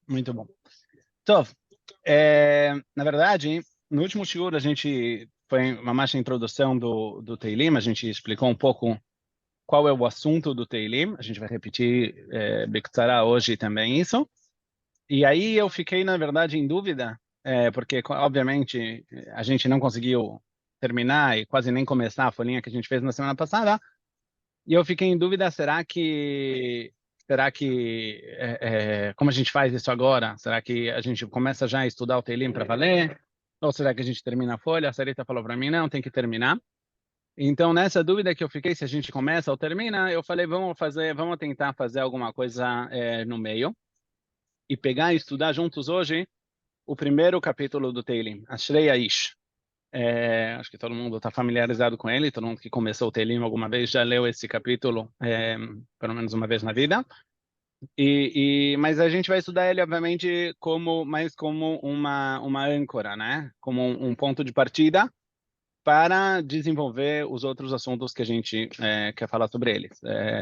Muito bom. Então, na verdade, no último shiur a gente foi uma marcha introdução do Teilim, a gente explicou um pouco qual é o assunto do Teilim, a gente vai repetir Bektsara hoje também isso. E aí eu fiquei, na verdade, em dúvida, porque, obviamente, a gente não conseguiu terminar e quase nem começar a folhinha que a gente fez na semana passada, e eu fiquei em dúvida, como a gente faz isso agora? Será que a gente começa já a estudar o Teilim para valer? Ou será que a gente termina a folha? A Sarita falou para mim, não, tem que terminar. Então, nessa dúvida que eu fiquei, se a gente começa ou termina, eu falei, vamos tentar fazer alguma coisa no meio e pegar e estudar juntos hoje o primeiro capítulo do Teilim, Ashrei Aish. Acho que todo mundo está familiarizado com ele, todo mundo que começou o Teilim alguma vez já leu esse capítulo, pelo menos uma vez na vida. Mas a gente vai estudar ele, obviamente, mais como uma âncora, né? Como um ponto de partida para desenvolver os outros assuntos que a gente quer falar sobre eles.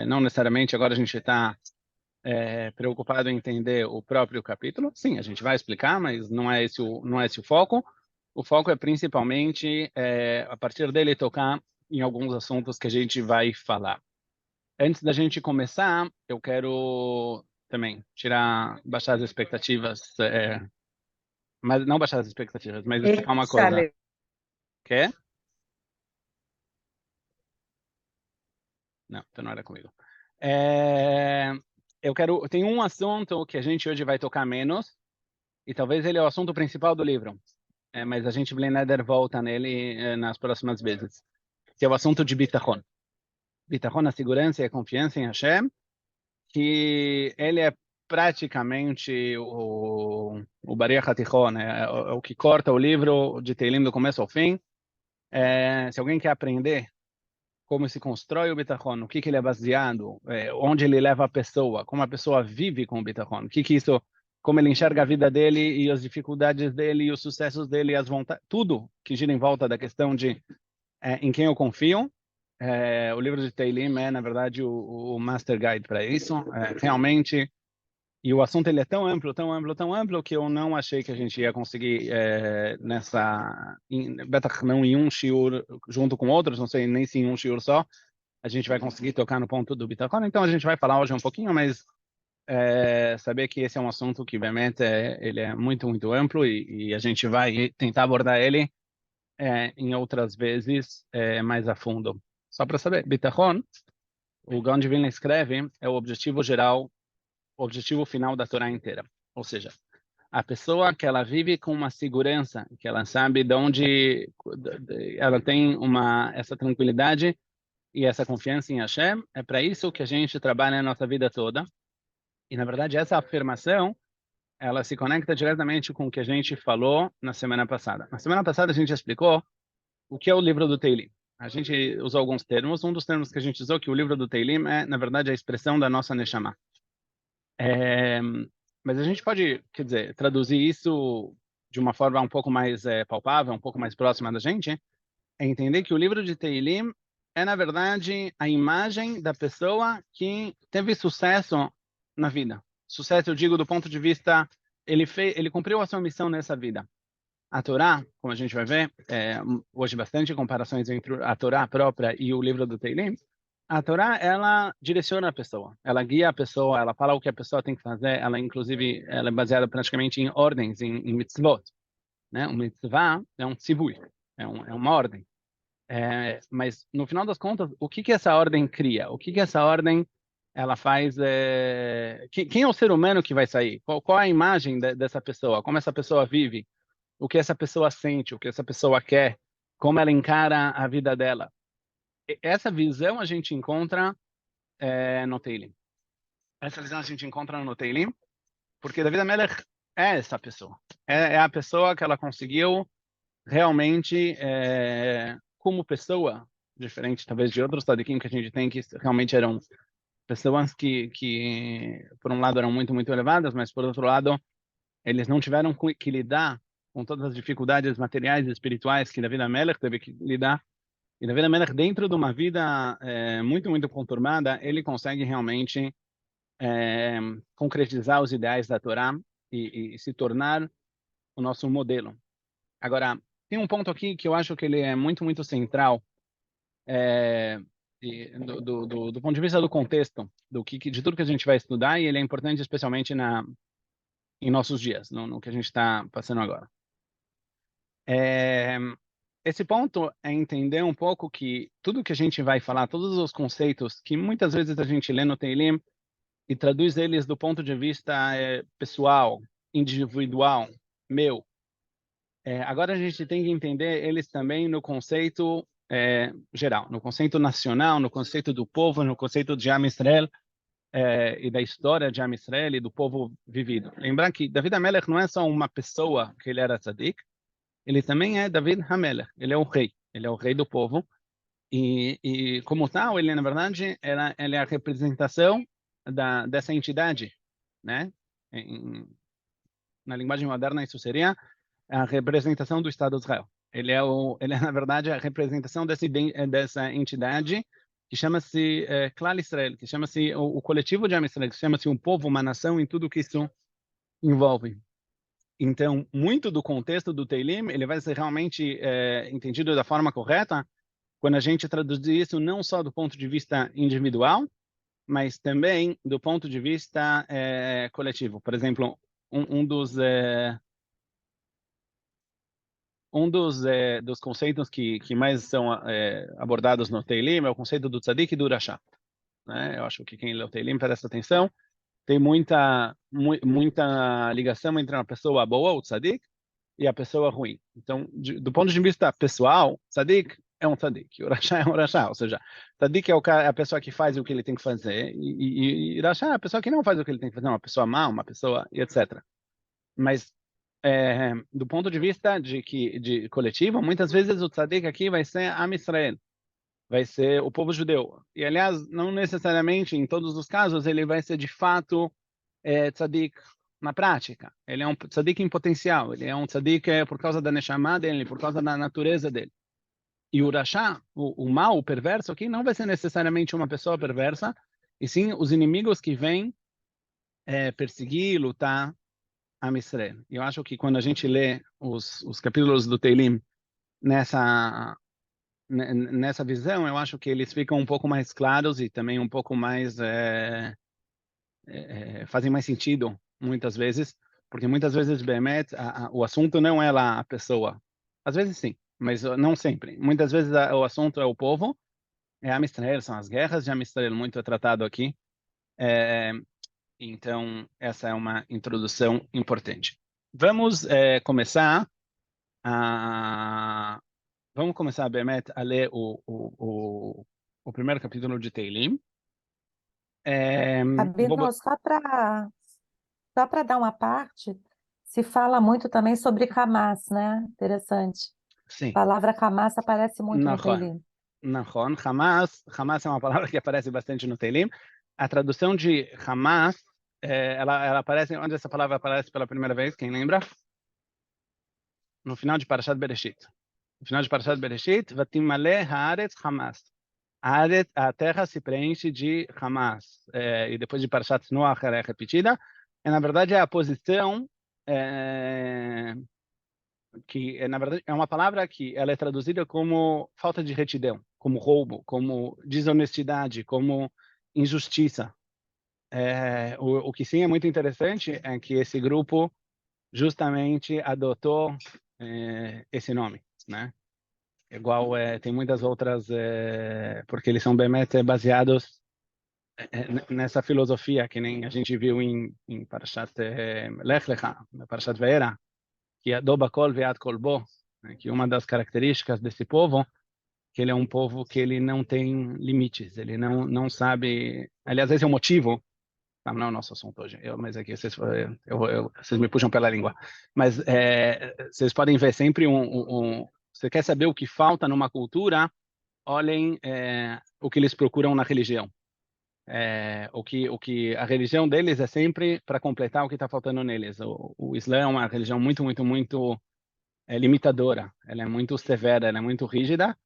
Não necessariamente agora a gente está preocupado em entender o próprio capítulo. Sim, a gente vai explicar, mas não é esse o foco. O foco é principalmente, a partir dele, tocar em alguns assuntos que a gente vai falar. Antes da gente começar, eu quero também baixar as expectativas, mas não baixar as expectativas, mas explicar uma coisa. Excelente. Quer? Não, então não era comigo. É, tem um assunto que a gente hoje vai tocar menos, e talvez ele é o assunto principal do livro, mas a gente, Bleneder, volta nele nas próximas vezes, que é o assunto de Bitachon. Bitachon, a segurança e a confiança em Hashem, que ele é praticamente o Bariach HaTichon, né? O que corta o livro de Teilim do começo ao fim. Se alguém quer aprender como se constrói o Bitachon, o que ele é baseado, onde ele leva a pessoa, como a pessoa vive com o Bitachon, como ele enxerga a vida dele e as dificuldades dele e os sucessos dele, e as vontades, tudo que gira em volta da questão de em quem eu confio. O livro de Teilim é, na verdade, o Master Guide para isso. Realmente, e o assunto ele é tão amplo, tão amplo, tão amplo que eu não achei que a gente ia conseguir Betach não em um shiur junto com outros, não sei nem se em um shiur só, a gente vai conseguir tocar no ponto do Bitachon. Então a gente vai falar hoje um pouquinho, mas saber que esse é um assunto que, obviamente, ele é muito, muito amplo e a gente vai tentar abordar ele em outras vezes mais a fundo. Só para saber, Bitachon, o Gaon de Vilna escreve, é o objetivo geral, o objetivo final da Torá inteira. Ou seja, a pessoa que ela vive com uma segurança, que ela sabe de onde ela tem essa tranquilidade e essa confiança em Hashem, é para isso que a gente trabalha a nossa vida toda. E, na verdade, essa afirmação, ela se conecta diretamente com o que a gente falou na semana passada. Na semana passada, a gente explicou o que é o livro do Teilim. A gente usou alguns termos. Um dos termos que a gente usou, que o livro do Teilim é, na verdade, a expressão da nossa Neshama. É, mas a gente pode, quer dizer, traduzir isso de uma forma um pouco mais palpável, um pouco mais próxima da gente, é entender que o livro de Teilim é, na verdade, a imagem da pessoa que teve sucesso na vida. Sucesso, eu digo, do ponto de vista, ele cumpriu a sua missão nessa vida. A Torá, como a gente vai ver, hoje bastante comparações entre a Torá própria e o livro do Teilim. A Torá, ela direciona a pessoa, ela guia a pessoa, ela fala o que a pessoa tem que fazer, inclusive, ela é baseada praticamente em ordens, em mitzvot, né? Um mitzvah é um tzivui, é uma ordem. Mas, no final das contas, o que essa ordem cria? O que essa ordem ela faz? Quem é o ser humano que vai sair? Qual é a imagem dessa pessoa? Como essa pessoa vive? O que essa pessoa sente? O que essa pessoa quer? Como ela encara a vida dela? Essa visão a gente encontra no Teilim. Essa visão a gente encontra no Teilim, porque David Amelech é essa pessoa. É a pessoa que ela conseguiu realmente, como pessoa, diferente talvez de outros tzadikim que a gente tem, que realmente eram pessoas que por um lado, eram muito, muito elevadas, mas, por outro lado, eles não tiveram que lidar com todas as dificuldades materiais e espirituais que David Amelech teve que lidar. E David Amelech, dentro de uma vida muito, muito conturbada, ele consegue realmente concretizar os ideais da Torá e se tornar o nosso modelo. Agora, tem um ponto aqui que eu acho que ele é muito, muito central, do ponto de vista do contexto, de tudo que a gente vai estudar, e ele é importante especialmente em nossos dias, no que a gente está passando agora. Esse ponto é entender um pouco que tudo que a gente vai falar, todos os conceitos que muitas vezes a gente lê no Teilim e traduz eles do ponto de vista pessoal, individual, meu. Agora a gente tem que entender eles também no conceito geral, no conceito nacional, no conceito do povo, no conceito de Am Israel, e da história de Am Israel e do povo vivido. Lembrar que David HaMelech não é só uma pessoa que ele era tzadik, ele também é David HaMelech, ele é o rei do povo, e como tal, ele na verdade ele é a representação dessa entidade, né? Na linguagem moderna isso seria a representação do Estado de Israel. Ele é na verdade a representação dessa entidade que chama-se Klal Israel, que chama-se o coletivo de Am Israel, que chama-se um povo, uma nação, em tudo que isso envolve. Então, muito do contexto do Teilim, ele vai ser realmente entendido da forma correta quando a gente traduzir isso não só do ponto de vista individual, mas também do ponto de vista coletivo. Por exemplo, um dos conceitos que mais são abordados no Teilim é o conceito do tzadik e do rasha, né? Eu acho que quem lê o Teilim presta atenção. Tem muita ligação entre uma pessoa boa, o tzadik, e a pessoa ruim. Então, do ponto de vista pessoal, tzadik é um tzadik, o rasha é um rasha, ou seja, tzadik é a pessoa que faz o que ele tem que fazer, e rasha é a pessoa que não faz o que ele tem que fazer, uma pessoa má, uma pessoa, e etc. Mas, do ponto de vista de coletivo, muitas vezes o tzadik aqui vai ser Am Israel, vai ser o povo judeu. E, aliás, não necessariamente, em todos os casos, ele vai ser de fato tzadik na prática. Ele é um tzadik em potencial, ele é um tzadik por causa da neshama dele, por causa da natureza dele. E o rasha, o mal, o perverso aqui, não vai ser necessariamente uma pessoa perversa, e sim os inimigos que vêm perseguir, lutar Am Israel. Eu acho que quando a gente lê os capítulos do Teilim nessa visão, eu acho que eles ficam um pouco mais claros e também um pouco mais fazem mais sentido muitas vezes, porque muitas vezes Behemet, o assunto não é lá a pessoa. Às vezes sim, mas não sempre. Muitas vezes o assunto é o povo, é Am Israel, são as guerras de Am Israel, muito é tratado aqui. Então, essa é uma introdução importante. Vamos começar a Behemet, a ler o primeiro capítulo de Teilim. Abinão, só para dar uma parte, se fala muito também sobre Hamas, né? Interessante. Sim, A palavra Hamas aparece muito no Nahon. Teilim. Nahon. Hamas é uma palavra que aparece bastante no Teilim. A tradução de Hamas, ela aparece, onde essa palavra aparece pela primeira vez, quem lembra? No final de Parashat Bereshit. No final de Parashat Bereshit, Vatimale haaretz Hamas. A terra se preenche de Hamas. E depois de Parashat Noach, ela é repetida. E, na verdade, é a posição que, na verdade, é uma palavra que ela é traduzida como falta de retidão, como roubo, como desonestidade, como injustiça. O que sim é muito interessante é que esse grupo justamente adotou esse nome, né? Igual tem muitas outras, porque eles são bem baseados nessa filosofia que nem a gente viu em Parashat Lech Lecha, Parashat Ve'era, que é Doba Kol Ve'ad Kol Bo, né? Que uma das características desse povo que ele é um povo que ele não tem limites, ele não sabe, aliás, esse é o motivo. Não é o nosso assunto hoje, mas aqui vocês me puxam pela língua. Mas vocês podem ver sempre você quer saber o que falta numa cultura, olhem o que eles procuram na religião. O que a religião deles é sempre para completar o que está faltando neles. O Islã é uma religião muito, muito, muito limitadora. Ela é muito severa, ela é muito rígida,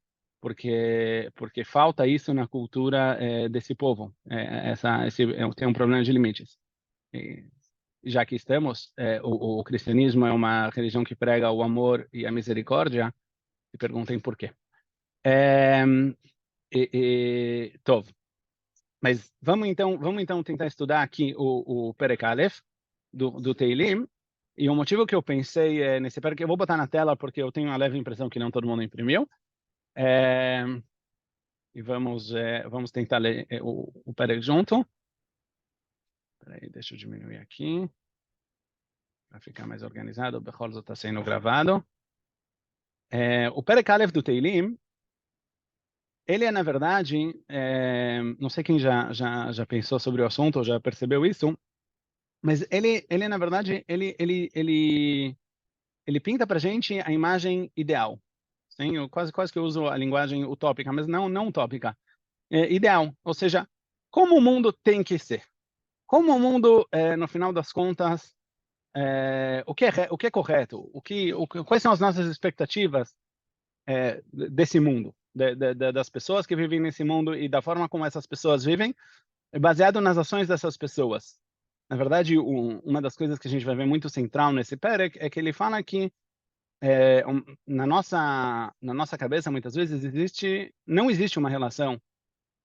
porque falta isso na cultura desse povo. Tem um problema de limites. já que estamos, o cristianismo é uma religião que prega o amor e a misericórdia, e perguntem por quê. Tov. Mas vamos então tentar estudar aqui o Perek Aleph do Teilim. E o motivo que eu pensei nesse Perek, eu vou botar na tela porque eu tenho uma leve impressão que não todo mundo imprimiu. E vamos tentar ler o Perek junto. Peraí, deixa eu diminuir aqui para ficar mais organizado. O Bechol está sendo gravado. O Perek Aleph do Teilim, ele é, na verdade, não sei quem já pensou sobre o assunto ou já percebeu isso, mas ele na verdade, ele pinta para a gente a imagem ideal. Sim, eu quase que eu uso a linguagem utópica, mas não utópica. Ideal, ou seja, como o mundo tem que ser. Como o mundo, no final das contas, o que é correto, quais são as nossas expectativas desse mundo, das pessoas que vivem nesse mundo e da forma como essas pessoas vivem, baseado nas ações dessas pessoas. Na verdade, uma das coisas que a gente vai ver muito central nesse Perek é que ele fala que na nossa cabeça, muitas vezes, não existe uma relação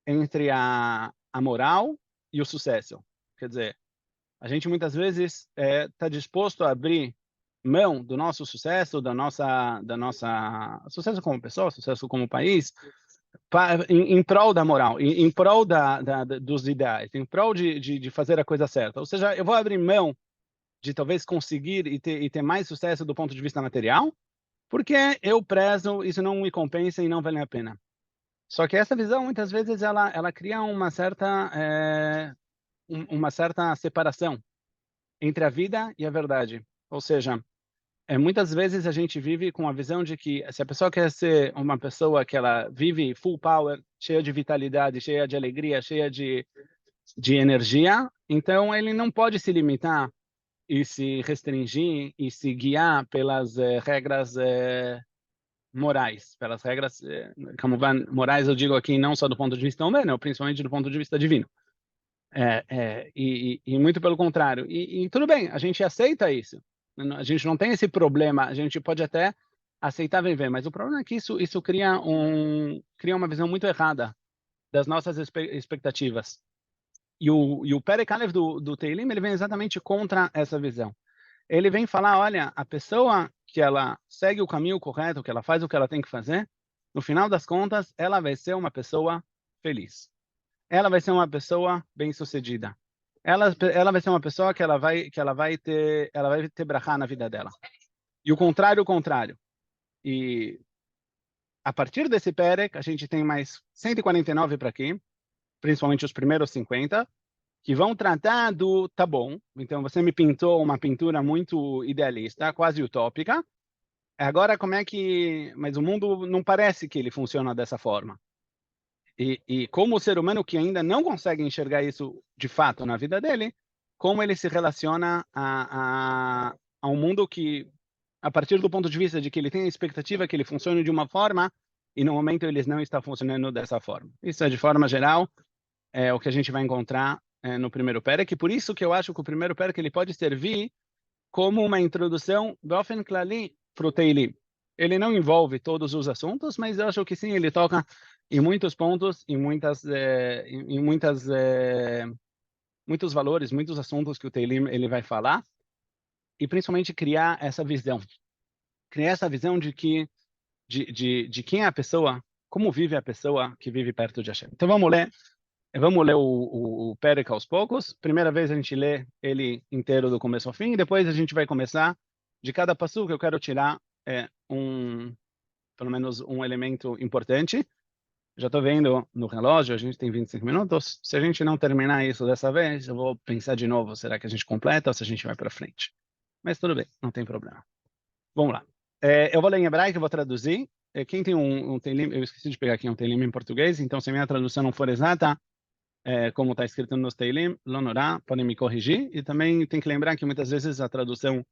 entre a moral e o sucesso. Quer dizer, a gente muitas vezes está disposto a abrir mão do nosso sucesso, da nossa sucesso como pessoa, sucesso como país, em prol da moral, em prol dos ideais, em prol de fazer a coisa certa. Ou seja, eu vou abrir mão de talvez conseguir e ter mais sucesso do ponto de vista material, porque eu prezo, isso não me compensa e não vale a pena. Só que essa visão, muitas vezes, ela cria uma certa separação entre a vida e a verdade. Ou seja, muitas vezes a gente vive com a visão de que se a pessoa quer ser uma pessoa que ela vive full power, cheia de vitalidade, cheia de alegria, cheia de energia, então ele não pode se limitar e se restringir e se guiar pelas regras morais, pelas regras, como morais eu digo aqui não só do ponto de vista humano, principalmente do ponto de vista divino. E muito pelo contrário. E tudo bem, a gente aceita isso. A gente não tem esse problema, a gente pode até aceitar viver, mas o problema é que isso cria uma visão muito errada das nossas expectativas. E o Perek Aleph do Teilim, ele vem exatamente contra essa visão. Ele vem falar, olha, a pessoa que ela segue o caminho correto, que ela faz o que ela tem que fazer, no final das contas, ela vai ser uma pessoa feliz. Ela vai ser uma pessoa bem-sucedida. Ela vai ser uma pessoa que ela vai ter brachá na vida dela. E o contrário. E a partir desse Perek, a gente tem mais 149 para aqui, principalmente os primeiros 50, que vão tratar do tá bom. Então você me pintou uma pintura muito idealista, quase utópica. Agora mas o mundo não parece que ele funciona dessa forma. E como o ser humano que ainda não consegue enxergar isso de fato na vida dele, como ele se relaciona a um mundo que, a partir do ponto de vista de que ele tem a expectativa que ele funcione de uma forma, e no momento eles não estão funcionando dessa forma. Isso é, de forma geral, o que a gente vai encontrar no primeiro Perek, por isso que eu acho que o primeiro Perek ele pode servir como uma introdução באופן כללי para o Teilim. Ele não envolve todos os assuntos, mas eu acho que sim, ele toca em muitos pontos, muitos valores, muitos assuntos que o Teilim ele vai falar, e principalmente criar essa visão de quem é a pessoa, como vive a pessoa que vive perto de Hashem. Então vamos ler o Perek aos poucos. Primeira vez a gente lê ele inteiro do começo ao fim, e depois a gente vai começar de cada passo que eu quero tirar pelo menos um elemento importante. Já estou vendo no relógio, a gente tem 25 minutos. Se a gente não terminar isso dessa vez, eu vou pensar de novo, será que a gente completa ou se a gente vai para frente? Mas tudo bem, não tem problema. Vamos lá. Eu vou ler em hebraico, eu vou traduzir. Quem tem um Teilim, eu esqueci de pegar aqui um Teilim em português, então se a minha tradução não for exata, como está escrito nos Teilim, Lonorá, podem me corrigir. E também tem que lembrar que muitas vezes a tradução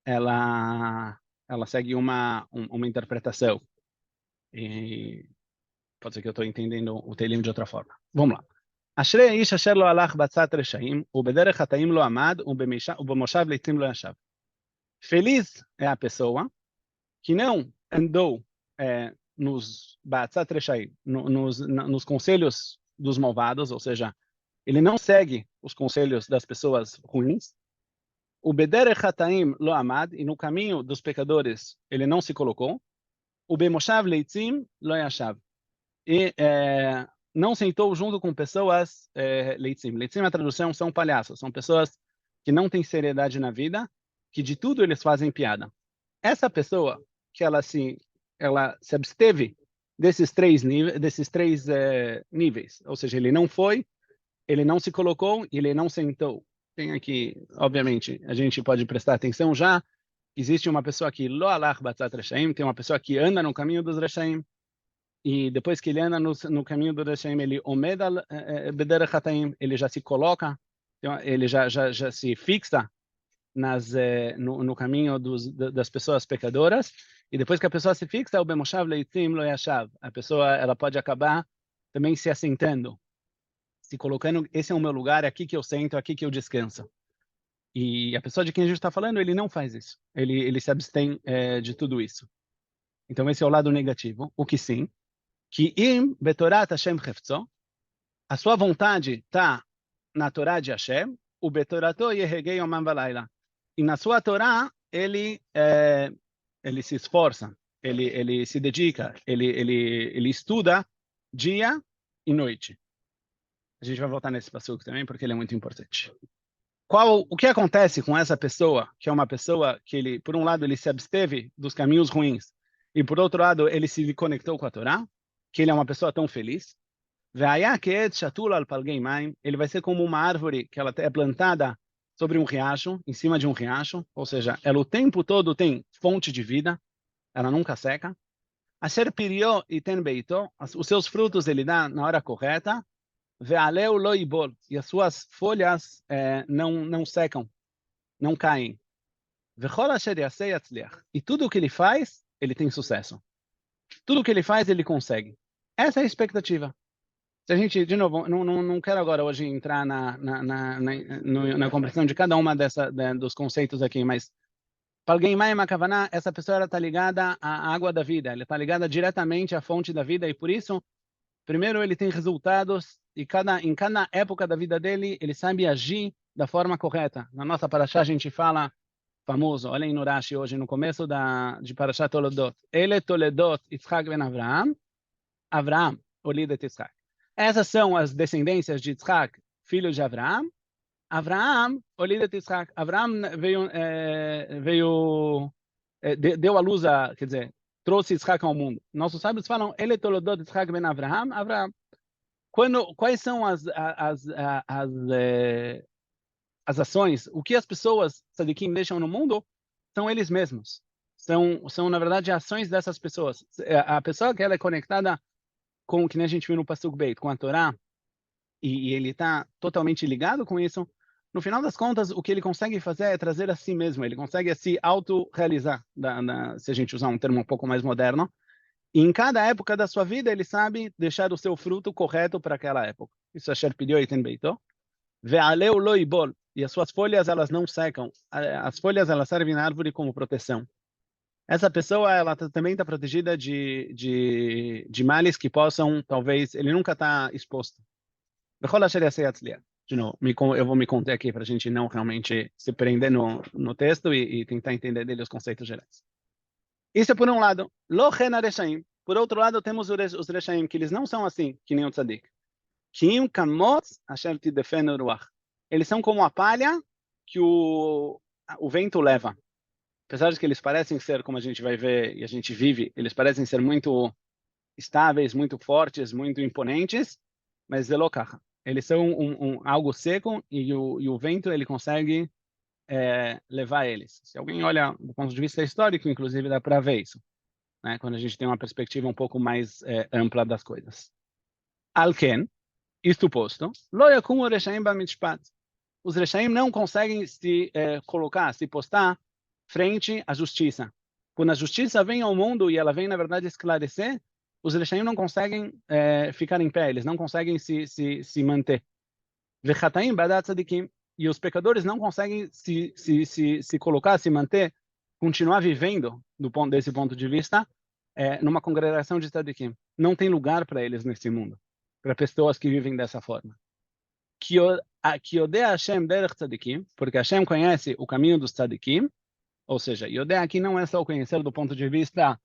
ela segue uma interpretação. E pode ser que eu estou entendendo o Teilim de outra forma. Vamos lá. אשרי האיש אשר לא הלך בעצת רשעים, ובדרך חטאים לא עמד, ובמושב ליצים לא ישב. Feliz é a pessoa que não andou nos ba'atzat rechaim, nos conselhos dos malvados, ou seja, ele não segue os conselhos das pessoas ruins. O bederech hataim lo amad, e no caminho dos pecadores ele não se colocou. O bemoshav leitzim lo yashav, e não sentou junto com pessoas leitzim. Leitzim, a tradução, são palhaços, são pessoas que não têm seriedade na vida, que de tudo eles fazem piada. Essa pessoa que ela se absteve desses três níveis, ou seja, ele não foi, ele não se colocou e ele não sentou. Tem aqui, obviamente, a gente pode prestar atenção já, existe uma pessoa que lo alach batzat reshaim, tem uma pessoa que anda no caminho dos reshaim, e depois que ele anda no caminho dos reshaim, ele omed bederech hataim, ele já se coloca, ele já se fixa no caminho das pessoas pecadoras, e depois que a pessoa se fixa, o bemoshav leitzim lo yashav, a pessoa ela pode acabar também se assentando, se colocando, esse é o meu lugar, é aqui que eu sento, é aqui que eu descanso. E a pessoa de quem a gente está falando, ele não faz isso, ele se abstém de tudo isso. Então esse é o lado negativo. O que sim, que im betorat Hashem chefzo, a sua vontade está na Torá de Hashem, o betorato yehegei yomam v'layla. E na sua Torá, ele se esforça, ele se dedica, ele estuda dia e noite. A gente vai voltar nesse passuco também, porque ele é muito importante. O que acontece com essa pessoa, que é uma pessoa que ele, por um lado, ele se absteve dos caminhos ruins, e por outro lado, ele se conectou com a Torá, que ele é uma pessoa tão feliz? Ele vai ser como uma árvore que ela é plantada sobre um riacho, em cima de um riacho, ou seja, ela o tempo todo tem fonte de vida, ela nunca seca. Asher pirió e ten beito, os seus frutos ele dá na hora correta, ve'aleu lo ibol, e as suas folhas não secam, não caem. Vechol asher yaseh yatzliach, e tudo o que ele faz, ele tem sucesso. Tudo o que ele faz, ele consegue. Essa é a expectativa. Se a gente, de novo, não quero agora hoje entrar na compreensão de cada uma dos conceitos aqui, mas essa pessoa está ligada à água da vida, ela está ligada diretamente à fonte da vida, e por isso, primeiro ele tem resultados, e em cada época da vida dele, ele sabe agir da forma correta. Na nossa Parashá a gente fala, famoso, olhem no Rashi hoje, no começo de Parashat Toledot, Ele Toledot Yitzhak ben Avraham, Olidet Yitzhak. Essas são as descendências de Yitzhak, filho de Avraham. Avraham, Olidet Yitzhak. Avraham deu a luz quer dizer, trouxe Yitzhak ao mundo. Nossos sábios falam, Ele Toledot Yitzhak ben Avraham, Avraham. Quais são as ações, o que as pessoas tzadikim deixam no mundo, são eles mesmos. São, na verdade, ações dessas pessoas. A pessoa que ela é conectada com o que a gente viu no Pasuk Beit, com a Torá, e ele está totalmente ligado com isso, no final das contas, o que ele consegue fazer é trazer a si mesmo, ele consegue se autorrealizar, se a gente usar um termo um pouco mais moderno, e em cada época da sua vida, ele sabe deixar o seu fruto correto para aquela época. Isso é Sher Pirió e Ten Beito. Ve'aleu lo ibol, e as suas folhas, elas não secam. As folhas, elas servem na árvore como proteção. Essa pessoa, ela também está protegida de males que possam, talvez, ele nunca está exposto. De novo, eu vou me conter aqui para a gente não realmente se prender no texto e tentar entender dele os conceitos gerais. Isso é por um lado. Lo chen reshaim. Por outro lado, temos os reshaim, que eles não são assim, que nem o tzadik. Kim kamot asher tidefenu ruach. Eles são como a palha que o vento leva. Apesar de que eles parecem ser, como a gente vai ver e a gente vive, eles parecem ser muito estáveis, muito fortes, muito imponentes, mas eles são algo seco e o vento ele consegue levar eles. Se alguém olha do ponto de vista histórico, inclusive, dá para ver isso, né? Quando a gente tem uma perspectiva um pouco mais ampla das coisas. Alken, isto posto, lo yakumu reshaim b'mishpat. Os reshaim não conseguem se postar frente à justiça. Quando a justiça vem ao mundo e ela vem, na verdade, esclarecer, os Reshaim não conseguem ficar em pé, eles não conseguem se manter. Vechataim badat tzadikim, e os pecadores não conseguem se colocar, se manter, continuar vivendo, desse ponto de vista, numa congregação de tzadikim. Não tem lugar para eles nesse mundo, para pessoas que vivem dessa forma. Que Yodea Hashem derech tzadikim, porque Hashem conhece o caminho dos tzadikim, ou seja, Yodea aqui não é só o conhecer do ponto de vista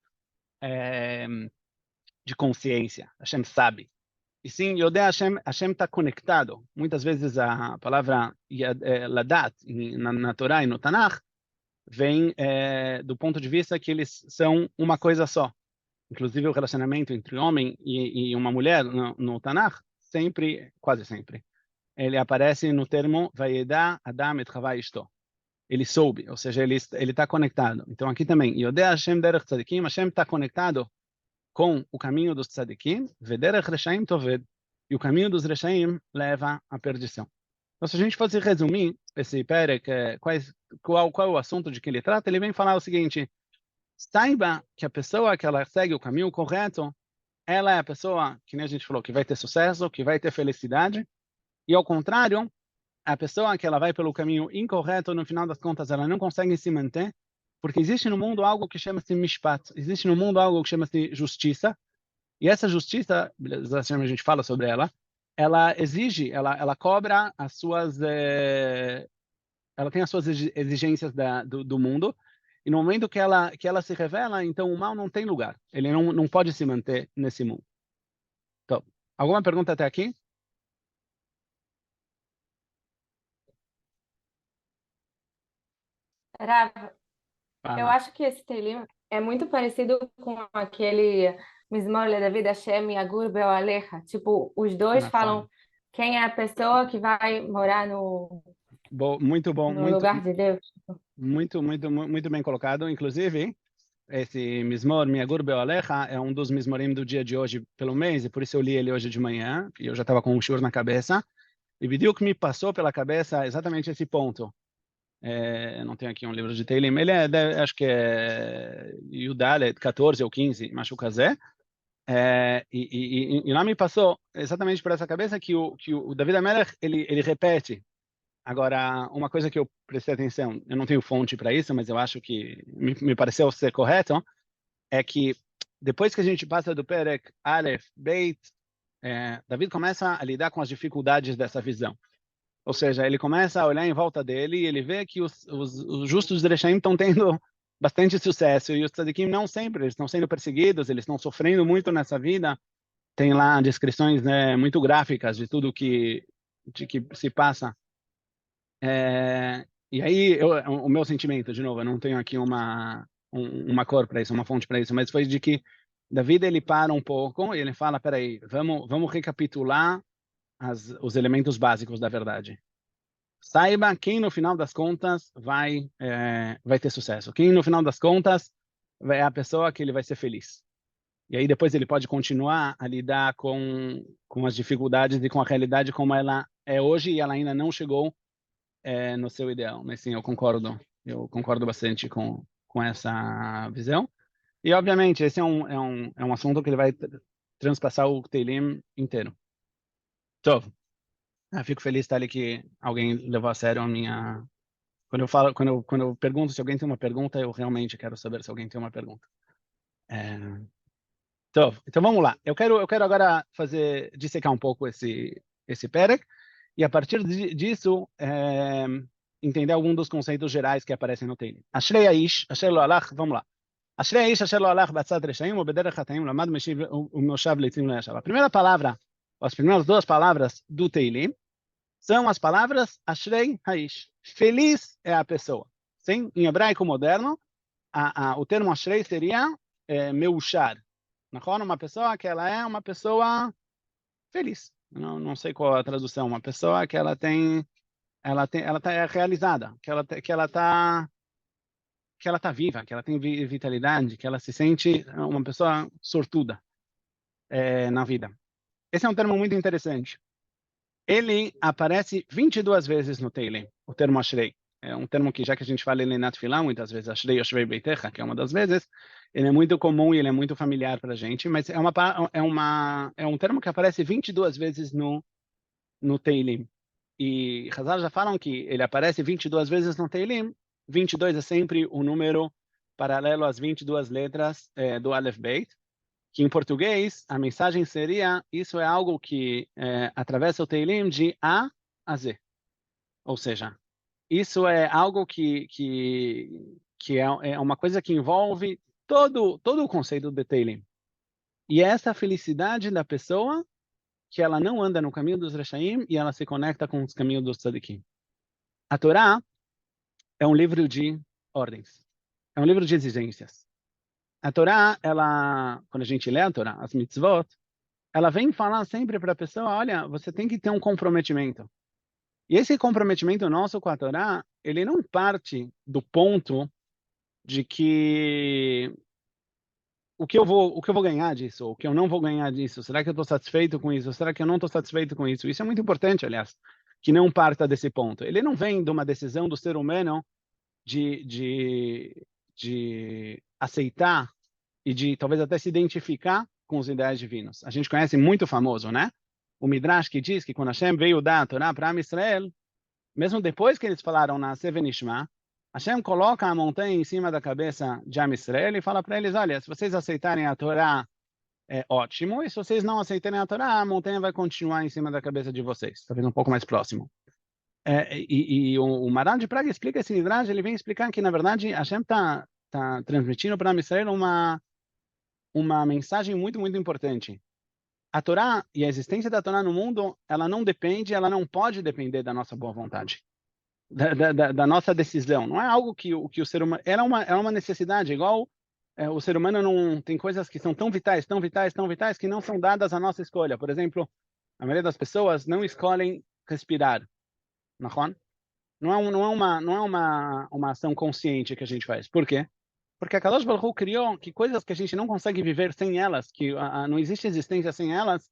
de consciência, Hashem sabe. E sim, Yodea Hashem está conectado. Muitas vezes a palavra Ladat, na Torá e no Tanakh, vem do ponto de vista que eles são uma coisa só. Inclusive o relacionamento entre homem e uma mulher no Tanakh, sempre, quase sempre, ele aparece no termo Vayeda Adam et Chava Ishto. Ele soube, ou seja, ele está conectado. Então aqui também, Yodea Hashem derech tzadikim, Hashem está conectado com o caminho dos tzadikim, vederech reshaim toved, e o caminho dos reshaim leva à perdição. Então, se a gente fosse resumir esse perek, qual é o assunto de que ele trata, ele vem falar o seguinte: saiba que a pessoa que ela segue o caminho correto, ela é a pessoa, que nem a gente falou, que vai ter sucesso, que vai ter felicidade, e ao contrário, a pessoa que ela vai pelo caminho incorreto, no final das contas, ela não consegue se manter, porque existe no mundo algo que chama-se mishpat, existe no mundo algo que chama-se justiça, e essa justiça, a gente fala sobre ela exige, ela cobra as suas, ela tem as suas exigências do mundo, e no momento que ela se revela, então o mal não tem lugar, ele não pode se manter nesse mundo. Então, alguma pergunta até aqui? Rav, eu Fala. acho que esse Teilim é muito parecido com aquele Mizmor LeDavid Hashem Yagur Be'oalecha. Tipo, os dois falam quem é a pessoa que vai morar Muito bom, no lugar de Deus. muito bem colocado. Inclusive, esse Mizmor, Miagur Be'oalecha, é um dos Mizmorim do dia de hoje pelo mês, e por isso eu li ele hoje de manhã, e eu já estava com um shur na cabeça, e viu que me passou pela cabeça exatamente esse ponto. Eu não tenho aqui um livro de Teilim, ele acho que é Yudalet, 14 ou 15, Mashu Kazé, e lá me passou exatamente por essa cabeça que o David HaMelech, ele repete. Agora, uma coisa que eu prestei atenção, eu não tenho fonte para isso, mas eu acho que me pareceu ser correto, é que depois que a gente passa do Perek Aleph, Beit, David começa a lidar com as dificuldades dessa visão. Ou seja, ele começa a olhar em volta dele e ele vê que os justos de Reshaim estão tendo bastante sucesso e os tzadikim não sempre, eles estão sendo perseguidos, eles estão sofrendo muito nessa vida. Tem lá descrições, né, muito gráficas de tudo que se passa. E aí, o meu sentimento, de novo, eu não tenho aqui uma cor para isso, uma fonte para isso, mas foi de que David ele para um pouco e ele fala, peraí, vamos recapitular os elementos básicos da verdade. Saiba quem no final das contas vai ter sucesso. Quem no final das contas é a pessoa que ele vai ser feliz. E aí depois ele pode continuar a lidar com as dificuldades e com a realidade como ela é hoje e ela ainda não chegou no seu ideal. Mas sim, eu concordo bastante com essa visão. E obviamente esse é um assunto que ele vai transpassar o Teilim inteiro. Então, fico feliz, Tali, que alguém levou a sério a minha... Quando eu pergunto se alguém tem uma pergunta, eu realmente quero saber se alguém tem uma pergunta. Então vamos lá. Eu quero agora dissecar um pouco esse perek, e a partir disso, entender alguns dos conceitos gerais que aparecem no Teilim. Ashrei Aish, Asher Lo Alach, vamos lá. Ashrei Aish, Asher Lo Alach, Batzat Reshaim, Ubederech Hataim, Lamad Meshiv, Umoshav Leitzim Lo Yashav. A primeira palavra, as primeiras duas palavras do Teilim, são as palavras Ashrei Haish. Feliz é a pessoa. Sim? Em hebraico moderno, o termo Ashrei seria Meushar. Uma pessoa que ela é uma pessoa feliz. Não sei qual a tradução. Uma pessoa que ela tá realizada, que ela tá viva, que ela tem vitalidade, que ela se sente uma pessoa sortuda na vida. Esse é um termo muito interessante. Ele aparece 22 vezes no Teilim, o termo Ashrei. é um termo que, já que a gente fala ele na Tefilá, muitas vezes, Ashrei Yoshvei Beitecha, que é uma das vezes, ele é muito comum e ele é muito familiar para a gente, mas é um termo que aparece 22 vezes no Teilim. E Hazal já falam que ele aparece 22 vezes no Teilim, 22 é sempre o número paralelo às 22 letras do Aleph Beit, que em português a mensagem seria: isso é algo que atravessa o Teilim de A a Z. Ou seja, isso é algo que é uma coisa que envolve todo o conceito do Teilim. E é essa felicidade da pessoa que ela não anda no caminho dos Reshaim e ela se conecta com os caminhos dos Tzadikim. A Torá é um livro de ordens. É um livro de exigências. A Torá, quando a gente lê a Torá, as mitzvot, ela vem falar sempre para a pessoa: olha, você tem que ter um comprometimento. E esse comprometimento nosso com a Torá, ele não parte do ponto de que o que eu vou ganhar disso, o que eu não vou ganhar disso, será que eu estou satisfeito com isso, será que eu não estou satisfeito com isso? Isso é muito importante, aliás, que não parta desse ponto. Ele não vem de uma decisão do ser humano de aceitar e de talvez até se identificar com os ideais divinos. A gente conhece muito famoso, né? O Midrash que diz que quando Hashem veio dar a Torá para Israel, mesmo depois que eles falaram na Sevenishma, Hashem coloca a montanha em cima da cabeça de Am Israel e fala para eles: olha, se vocês aceitarem a Torá, é ótimo, e se vocês não aceitarem a Torá, a montanha vai continuar em cima da cabeça de vocês, talvez um pouco mais próximo. O Maran de Praga explica esse Midrash, ele vem explicar que, na verdade, Hashem está transmitindo para Am Israel uma mensagem muito, muito importante. A Torá e a existência da Torá no mundo, ela não pode depender da nossa boa vontade, da nossa decisão. Não é algo que o ser humano... Ela é uma necessidade, igual o ser humano não tem coisas que são tão vitais, tão vitais, tão vitais, que não são dadas à nossa escolha. Por exemplo, a maioria das pessoas não escolhem respirar. Não é uma ação consciente que a gente faz. Por quê? Porque a Kadosh Baruch Hu criou que coisas que a gente não consegue viver sem elas, que não existe existência sem elas,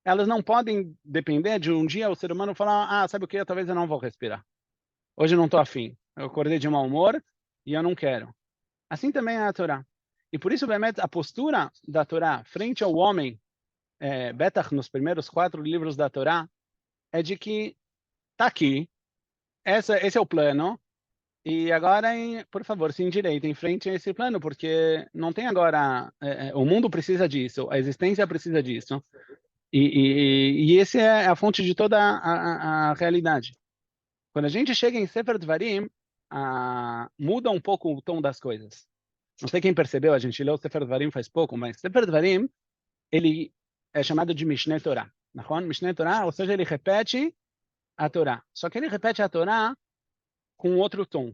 elas não podem depender de um dia o ser humano falar: sabe o que? Talvez eu não vou respirar. Hoje eu não estou afim. Eu acordei de mau humor e eu não quero. Assim também é a Torá. E por isso, a postura da Torá frente ao homem, Betach, nos primeiros 4 livros da Torá, é de que está aqui, esse é o plano, e agora, por favor, se endireita em frente a esse plano, porque não tem agora... o mundo precisa disso, a existência precisa disso. E esse é a fonte de toda a realidade. Quando a gente chega em Sefer Dvarim, muda um pouco o tom das coisas. Não sei quem percebeu, a gente leu Sefer Dvarim faz pouco, mas Sefer Dvarim, ele é chamado de Mishneh Torah. Mishneh Torah, ou seja, ele repete a Torá. Só que ele repete a Torá com outro tom,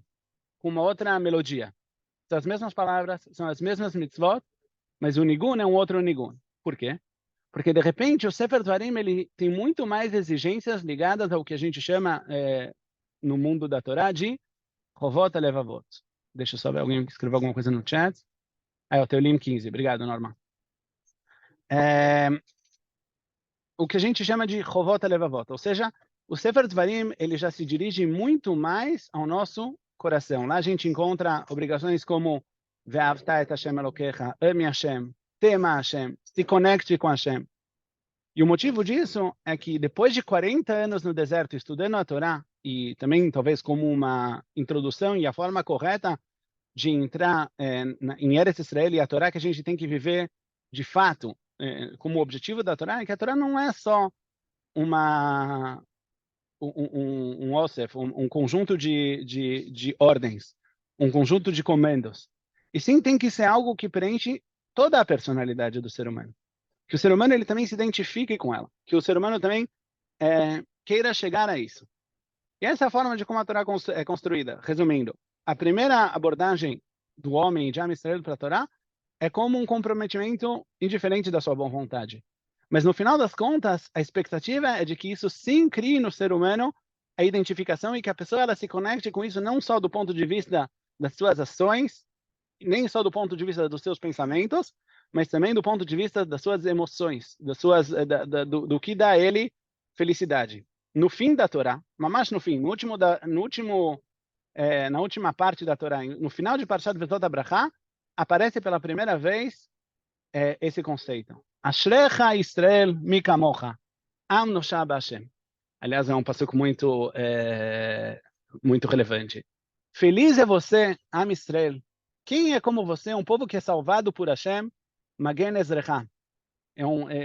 com uma outra melodia. São as mesmas palavras, são as mesmas mitzvot, mas o nigun é um outro nigun. Por quê? Porque, de repente, o Sefer Dvarim ele tem muito mais exigências ligadas ao que a gente chama, no mundo da Torá, de Chovot Levavot. Deixa eu só ver alguém que escreveu alguma coisa no chat. É o Teulim 15. Obrigado, Norma. O que a gente chama de Chovot Levavot. Ou seja, o Sefer Dvarim ele já se dirige muito mais ao nosso coração. Lá a gente encontra obrigações como Ve'avta et Hashem Elokecha, ame Hashem, tema Hashem, se conecte com Hashem. E o motivo disso é que depois de 40 anos no deserto estudando a Torá, e também talvez como uma introdução e a forma correta de entrar em Eretz Israel e a Torá que a gente tem que viver de fato, como objetivo da Torá, é que a Torá não é só um Osef, um conjunto de ordens, um conjunto de comandos. E sim tem que ser algo que preenche toda a personalidade do ser humano. Que o ser humano ele também se identifique com ela. Que o ser humano também queira chegar a isso. E essa é a forma de como a Torá é construída. Resumindo, a primeira abordagem do homem de Am Israel para a Torá é como um comprometimento indiferente da sua boa vontade. Mas no final das contas, a expectativa é de que isso sim crie no ser humano a identificação e que a pessoa ela se conecte com isso não só do ponto de vista das suas ações, nem só do ponto de vista dos seus pensamentos, mas também do ponto de vista das suas emoções, do que dá a ele felicidade. No fim da Torá, mamash no fim, no último na última parte da Torá, no final de Parshat Vetot HaBracha, aparece pela primeira vez esse conceito. Ashrecha Israel mi kamocha, am nosha b'Hashem. Aliás, é um passuco muito relevante. Feliz é você, Am Israel. Quem é como você, um povo que é salvado por Hashem, Magen Ezrecha.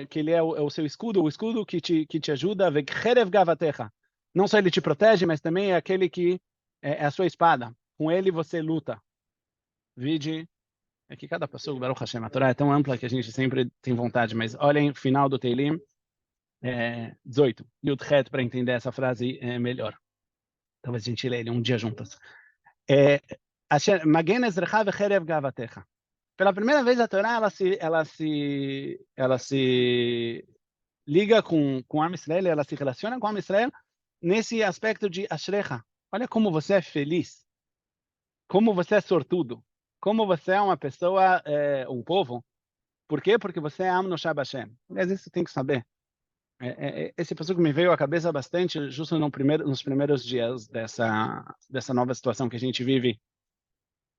Que ele é o seu escudo, o escudo que te ajuda, Vekherev Gavatecha. Não só ele te protege, mas também é aquele que é a sua espada. Com ele você luta. Vide, é que cada pessoa, Baruch Hashem, a Torá é tão ampla que a gente sempre tem vontade, mas olhem o final do Teilim 18, Yud Het, para entender essa frase melhor. Talvez a gente leia ele um dia juntos. Magen Ezrecha Vekherev Gavatecha. Pela primeira vez a Torá ela se liga com Am Israel, ela se relaciona com Am Israel nesse aspecto de Ashrecha. Olha como você é feliz, como você é sortudo, como você é uma pessoa, um povo. Por quê? Porque você é Am Nosha B'Hashem. Aliás, isso tem que saber. Esse passuco me veio à cabeça bastante justo nos primeiros dias dessa nova situação que a gente vive,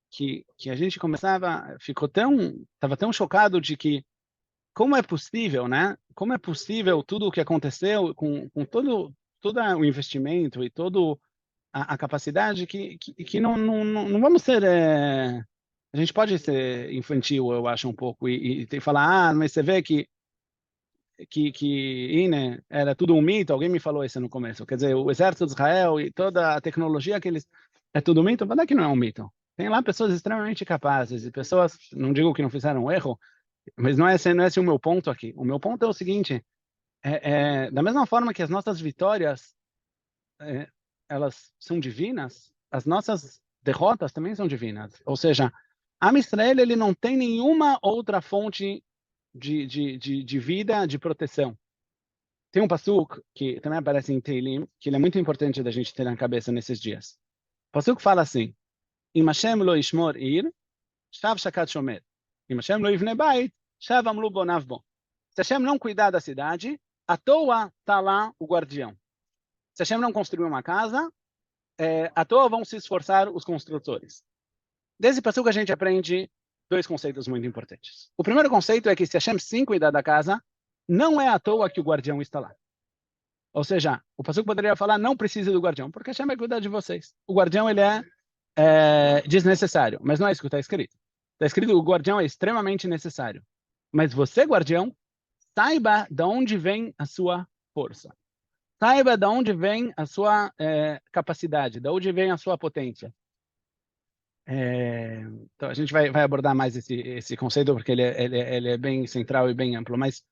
que a gente estava tão chocado de que como é possível, né? Como é possível tudo o que aconteceu com todo o investimento e toda a capacidade que não vamos ser... a gente pode ser infantil, eu acho, um pouco, e falar, mas você vê que era tudo um mito, alguém me falou isso no começo. Quer dizer, o exército de Israel e toda a tecnologia que eles... É tudo um mito? Mas que não é um mito. Tem lá pessoas extremamente capazes, e pessoas, não digo que não fizeram um erro, mas não é esse o meu ponto aqui. O meu ponto é o seguinte, da mesma forma que as nossas vitórias, elas são divinas, as nossas derrotas também são divinas. Ou seja, Am Israel, ele não tem nenhuma outra fonte de vida, de proteção. Tem um pasuk que também aparece em Teilim, que ele é muito importante da gente ter na cabeça nesses dias. O pasuk fala assim, Im Hashem lo yishmor ir, shav shakat shomer. Im Hashem lo yivne bait, shav amlu bonav bo. Se Hashem não cuidar da cidade, à toa está lá o guardião. Se Hashem não construir uma casa, à toa vão se esforçar os construtores. Desse passuco a gente aprende dois conceitos muito importantes. O primeiro conceito é que se Hashem sim cuidar da casa, não é à toa que o guardião está lá. Ou seja, o passuco poderia falar, não precisa do guardião, porque Hashem vai cuidar de vocês. O guardião, ele é desnecessário, mas não é isso que está escrito. Está escrito que o guardião é extremamente necessário. Mas você, guardião, saiba de onde vem a sua força. Saiba de onde vem a sua capacidade, de onde vem a sua potência. Então, a gente vai abordar mais esse conceito, porque ele é bem central e bem amplo, mas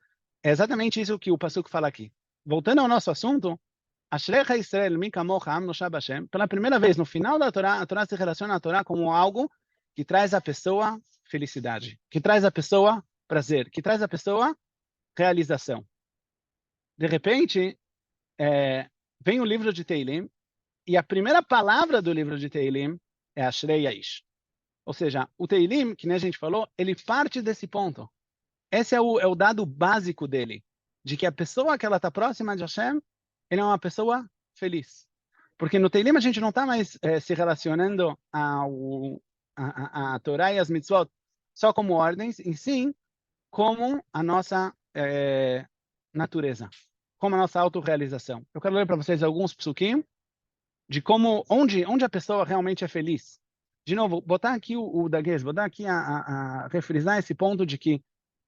é exatamente isso que o passuco fala aqui. Voltando ao nosso assunto, Ashrecha Israel mi kamocha am nosha b'Hashem, pela primeira vez no final da Torá, a Torá se relaciona à Torá como algo que traz à pessoa felicidade, que traz à pessoa prazer, que traz à pessoa realização. De repente, vem o livro de Teilim, e a primeira palavra do livro de Teilim é Ashrei Yaish. Ou seja, o Teilim, que nem a gente falou, ele parte desse ponto. Esse é o dado básico dele, de que a pessoa que ela está próxima de Hashem, ele é uma pessoa feliz. Porque no Teilim a gente não está mais se relacionando a Torá e as mitzvot só como ordens, e sim como a nossa natureza, como a nossa autorrealização. Eu quero ler para vocês alguns psukim de onde a pessoa realmente é feliz. De novo, botar aqui o daguês, botar aqui a refrisar esse ponto de que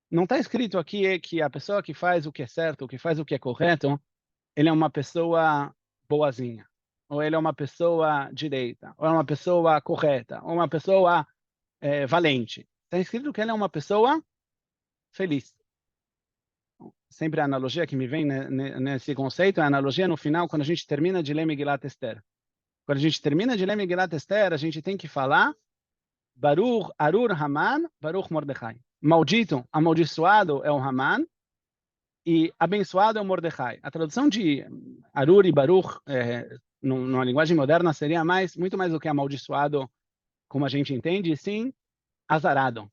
não está escrito aqui que a pessoa que faz o que é certo, que faz o que é correto, ele é uma pessoa boazinha, ou ele é uma pessoa direita, ou é uma pessoa correta, ou uma pessoa valente. Está escrito que ele é uma pessoa feliz. Sempre a analogia que me vem nesse conceito é a analogia no final, quando a gente termina de ler Megilat Esther. Quando a gente termina de ler Megilat Esther, a gente tem que falar Baruch Arur Haman, Baruch Mordechai. Maldito, amaldiçoado é o Haman, e abençoado é o Mordechai. A tradução de Arur e Baruch, numa linguagem moderna, seria muito mais do que amaldiçoado, como a gente entende, e sim azarado.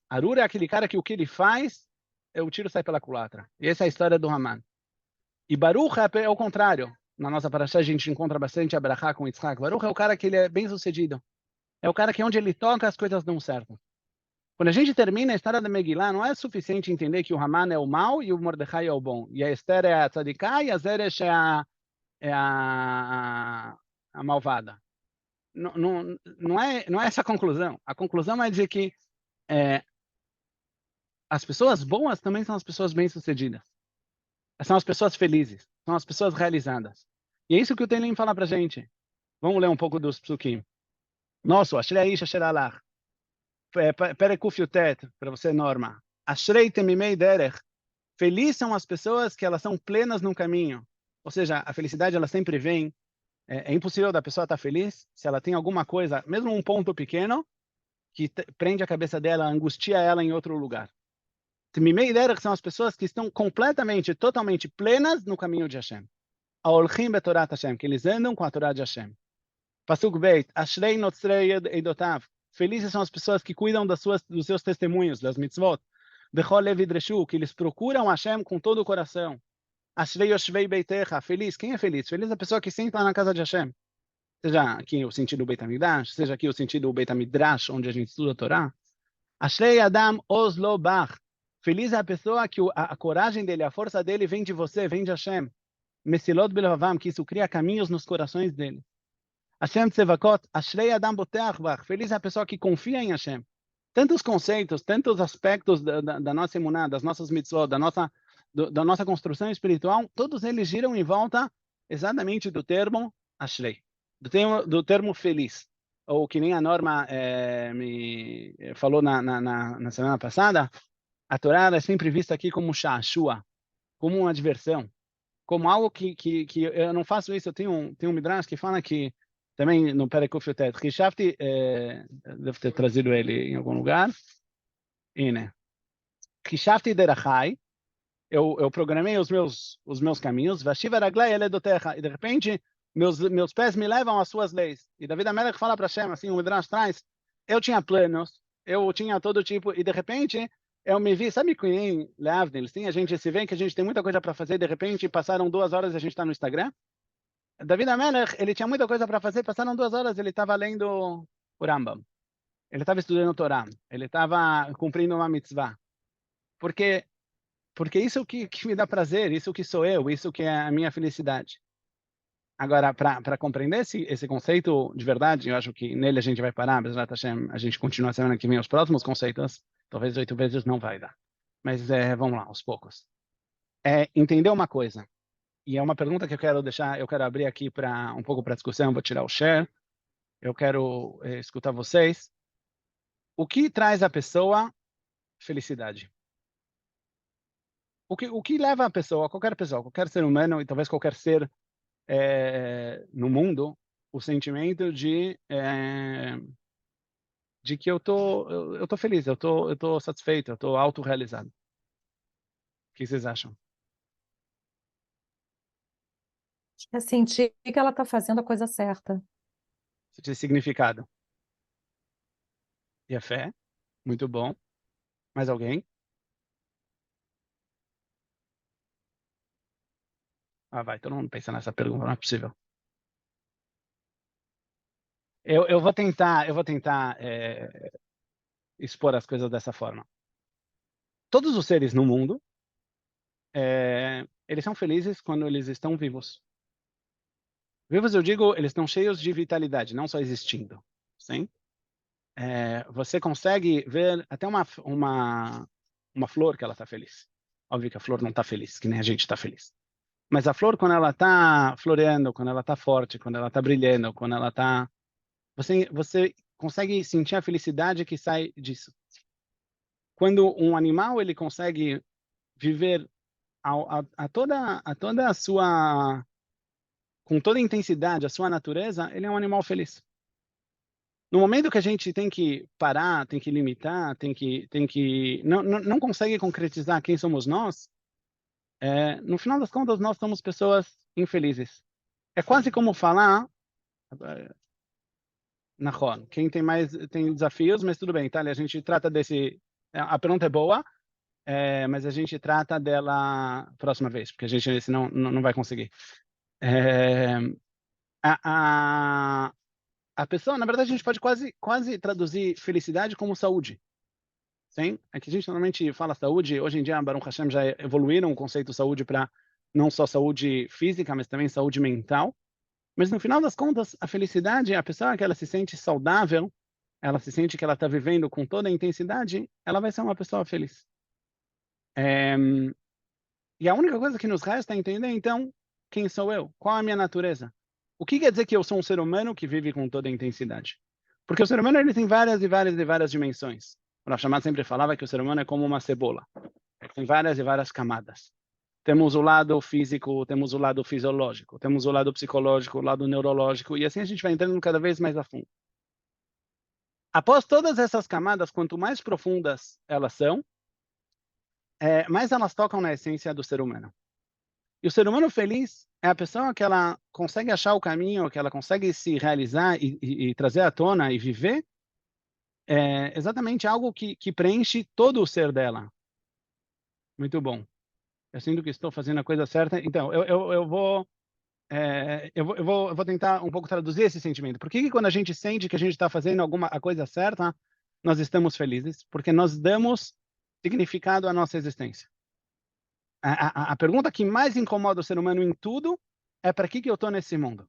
Arur é aquele cara que o que ele faz, o tiro sai pela culatra. E essa é a história do Haman. E Baruch é o contrário. Na nossa paraxá a gente encontra bastante Abrahá com Yitzhak. Baruch é o cara que ele é bem sucedido. É o cara que onde ele toca as coisas dão certo. Quando a gente termina a história da Megillah, não é suficiente entender que o Haman é o mal e o Mordecai é o bom. E a Esther é a tzadiká e a Zeresh é a malvada. Não é essa a conclusão. A conclusão é dizer que as pessoas boas também são as pessoas bem-sucedidas. São as pessoas felizes. São as pessoas realizadas. E é isso que o Teilim fala pra gente. Vamos ler um pouco dos psukim. Nosso, Ashrei Ish Asher Alach. Perekuf Yutet, para você, Norma. Ashrei Temimei Derech. Felizes são as pessoas que elas são plenas no caminho. Ou seja, a felicidade ela sempre vem. É impossível da pessoa estar feliz se ela tem alguma coisa, mesmo um ponto pequeno, que prende a cabeça dela, angustia ela em outro lugar. Temimei Derech são as pessoas que estão completamente, totalmente plenas no caminho de Hashem. Aolchim betorat Hashem, que eles andam com a Torá de Hashem. Pasuk Beit, Ashrei notzrei eidotav. Felizes são as pessoas que cuidam dos seus testemunhos, das mitzvot. Bechol levidreshu, que eles procuram Hashem com todo o coração. Ashrei yoshvei beitecha. Feliz, quem é feliz? Feliz é a pessoa que senta na casa de Hashem. Seja aqui o sentido Beit HaMikdash, seja aqui o sentido Beit HaMidrash, onde a gente estuda a Torá. Ashrei adam oslo bach. Feliz é a pessoa que a coragem dele, a força dele vem de você, vem de Hashem. Mesilot belvavam, que isso cria caminhos nos corações dele. Hashem Tzevakot, Ashrei Adam Boteach Bach. Feliz é a pessoa que confia em Hashem. Tantos conceitos, tantos aspectos da nossa emuná, das nossas mitzvot, da nossa construção espiritual, todos eles giram em volta exatamente do termo Ashrei, do termo feliz. Ou que nem a Norma me falou na semana passada, a Torá é sempre vista aqui como sha'ashua, como uma diversão, como algo que eu não faço isso. Eu tenho um midrash que fala que também no Perekuf Yutet, Rishafti, deve ter trazido ele em algum lugar. Ine. Rishafti derachai, eu programei os meus caminhos, Vashiva raglai eledotecha, e de repente meus pés me levam às suas leis. E David Amelech fala para Hashem, assim, o midrash traz, eu tinha planos, eu tinha todo tipo, e de repente eu me vi, sabe que em Leavdil, sim, a gente se vê que a gente tem muita coisa para fazer, de repente passaram 2 horas e a gente está no Instagram. David Amelech, ele tinha muita coisa para fazer, passaram 2 horas, ele estava lendo o Rambam, ele estava estudando o Torá, ele estava cumprindo uma mitzvah. Porque isso que me dá prazer, isso que sou eu, isso que é a minha felicidade. Agora, para compreender esse conceito de verdade, eu acho que nele a gente vai parar, Bezrat Hashem, a gente continua a semana que vem os próximos conceitos, talvez 8 vezes não vai dar. Mas vamos lá, aos poucos. Entender uma coisa. E é uma pergunta que eu quero abrir aqui para um pouco para discussão, vou tirar o share. Eu quero escutar vocês. O que traz à pessoa felicidade? O que leva a pessoa, qualquer ser humano e talvez qualquer ser no mundo, o sentimento de que eu tô feliz, eu tô satisfeito, eu tô autorrealizado. O que vocês acham? É sentir que ela está fazendo a coisa certa. De significado. E a fé? Muito bom. Mais alguém? Vai, todo mundo pensa nessa pergunta, não é possível. Eu vou tentar expor as coisas dessa forma. Todos os seres no mundo, eles são felizes quando eles estão vivos. Vivos, eu digo, eles estão cheios de vitalidade, não só existindo. Sim? Você consegue ver até uma flor que ela está feliz. Óbvio que a flor não está feliz, que nem a gente está feliz. Mas a flor, quando ela está floreando, quando ela está forte, quando ela está brilhando, quando ela está... Você consegue sentir a felicidade que sai disso. Quando um animal ele consegue viver a toda a sua... com toda a intensidade, a sua natureza, ele é um animal feliz. No momento que a gente tem que parar, tem que limitar, não consegue concretizar quem somos nós, no final das contas, nós somos pessoas infelizes. É quase como falar... Nahon, quem tem desafios, mas tudo bem, tá? A gente trata desse... A pergunta é boa, mas a gente trata dela próxima vez, porque a gente senão não vai conseguir. É, a pessoa, na verdade, a gente pode quase traduzir felicidade como saúde. Sim? É que a gente normalmente fala saúde, hoje em dia, Baruch Hashem já evoluíram o conceito de saúde para não só saúde física, mas também saúde mental. Mas no final das contas, a felicidade, a pessoa que ela se sente saudável, ela se sente que ela está vivendo com toda a intensidade, ela vai ser uma pessoa feliz. E a única coisa que nos resta é entender, então, quem sou eu? Qual é a minha natureza? O que quer dizer que eu sou um ser humano que vive com toda a intensidade? Porque o ser humano ele tem várias e várias e várias dimensões. O Rav Shammai sempre falava que o ser humano é como uma cebola. Ele tem várias e várias camadas. Temos o lado físico, temos o lado fisiológico, temos o lado psicológico, o lado neurológico, e assim a gente vai entrando cada vez mais a fundo. Após todas essas camadas, quanto mais profundas elas são, mais elas tocam na essência do ser humano. E o ser humano feliz é a pessoa que ela consegue achar o caminho, que ela consegue se realizar e trazer à tona e viver exatamente algo que preenche todo o ser dela. Muito bom. Eu sinto que estou fazendo a coisa certa. Então, eu vou tentar um pouco traduzir esse sentimento. Por que quando a gente sente que a gente está fazendo a coisa certa, nós estamos felizes? Porque nós damos significado à nossa existência. A pergunta que mais incomoda o ser humano em tudo é para que eu estou nesse mundo?